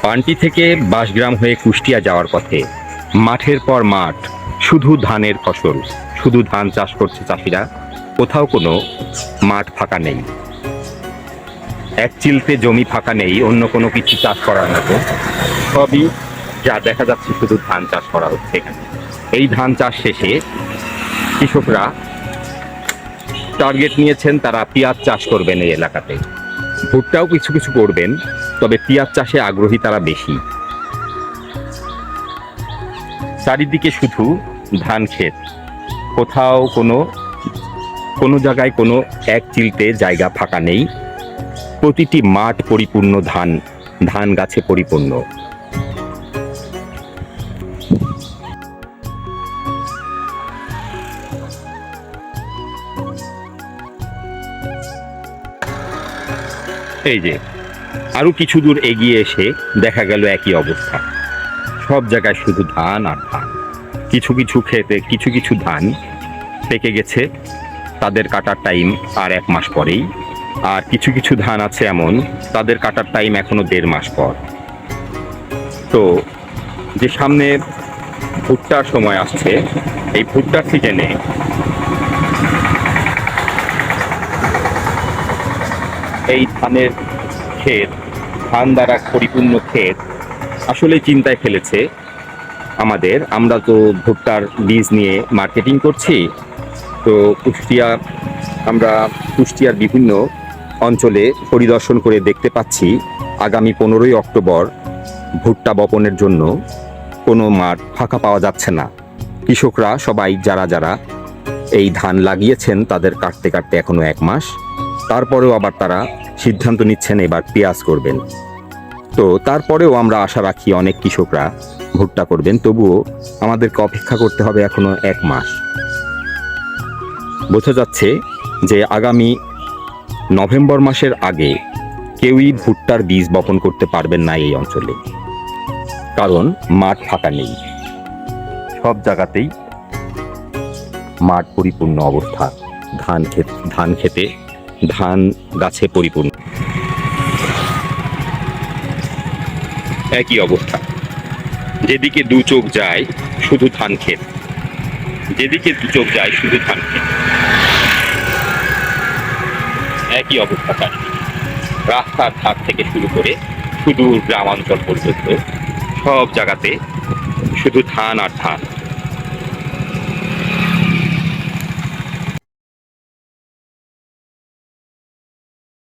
পান্টি থেকে বাঁশগ্রাম হয়ে কুষ্টিয়া যাওয়ার পথে মাঠের পর মাঠ, শুধু ধানের ফসল, শুধু ধান চাষ করছে চাষিরা। কোথাও কোনো মাঠ ফাঁকা নেই, এক চিলতে জমি ফাঁকা নেই অন্য কোনো কিছু চাষ করার মতো। সবই যা দেখা যাচ্ছে শুধু ধান চাষ করা হচ্ছে এখানে। এই ধান চাষ শেষে কৃষকরা টার্গেট নিয়েছেন, তারা পেঁয়াজ চাষ করবেন এই এলাকাতে। ভুট্টাও কিছু কিছু করবেন, তবে পেঁয়াজ চাষে আগ্রহী তারা বেশি। চারিদিকে শুধু ধান ক্ষেত, কোথাও কোনো জায়গায় কোনো এক চিলতে জায়গা ফাঁকা নেই। প্রতিটি মাঠ পরিপূর্ণ ধান গাছে পরিপূর্ণ। এই যে আরো কিছু দূর এগিয়ে এসে দেখা গেল একই অবস্থা, সব জায়গায় শুধু ধান আর ধান। কিছু কিছু ক্ষেতে কিছু কিছু ধান পেকে গেছে, তাদের কাটার টাইম আর 1 মাস পরেই। আর কিছু কিছু ধান আছে এমন, তাদের কাটার টাইম এখনো 1.5 মাস পর। তো যে সামনে ভুট্টার সময় আসছে, এই ভুট্টার সিজনে এই ধানের ক্ষেত, ধান দ্বারা পরিপূর্ণ ক্ষেত আসলে চিন্তায় ফেলেছে আমাদের। আমরা তো ভুট্টার বীজ নিয়ে মার্কেটিং করছি, তো আমরা কুষ্টিয়ার বিভিন্ন অঞ্চলে পরিদর্শন করে দেখতে পাচ্ছি আগামী 15ই অক্টোবর ভুট্টা বপনের জন্য কোনো মাঠ ফাঁকা পাওয়া যাচ্ছে না। কৃষকরা সবাই যারা যারা এই ধান লাগিয়েছেন তাদের কাটতে কাটতে এখনো 1 মাস, তারপরেও আবার তারা সিদ্ধান্ত নিচ্ছেন এবার পেঁয়াজ করবেন। তো তারপরেও আমরা আশা রাখি অনেক কৃষকরা ভুট্টা করবেন, তবুও আমাদেরকে অপেক্ষা করতে হবে এখনো 1 মাস। বোঝা যাচ্ছে যে আগামী নভেম্বর মাসের আগে কেউই ভুট্টার বীজ বপন করতে পারবেন না এই অঞ্চলে, কারণ মাঠ ফাঁকা নেই। সব জায়গাতেই মাঠ পরিপূর্ণ অবস্থা, ধান খেতে ধান গাছে পরিপূর্ণ। একই অবস্থা, যেদিকে 2 চোখ যায় শুধু ধান ক্ষেত, যেদিকে 2 চোখ যায় শুধু ধান ক্ষেত। একই অবস্থা চারিদিকে, রাস্তার ধার থেকে শুরু করে সুদূর গ্রামাঞ্চল পর্যন্ত সব জায়গাতে শুধু ধান আর ধান।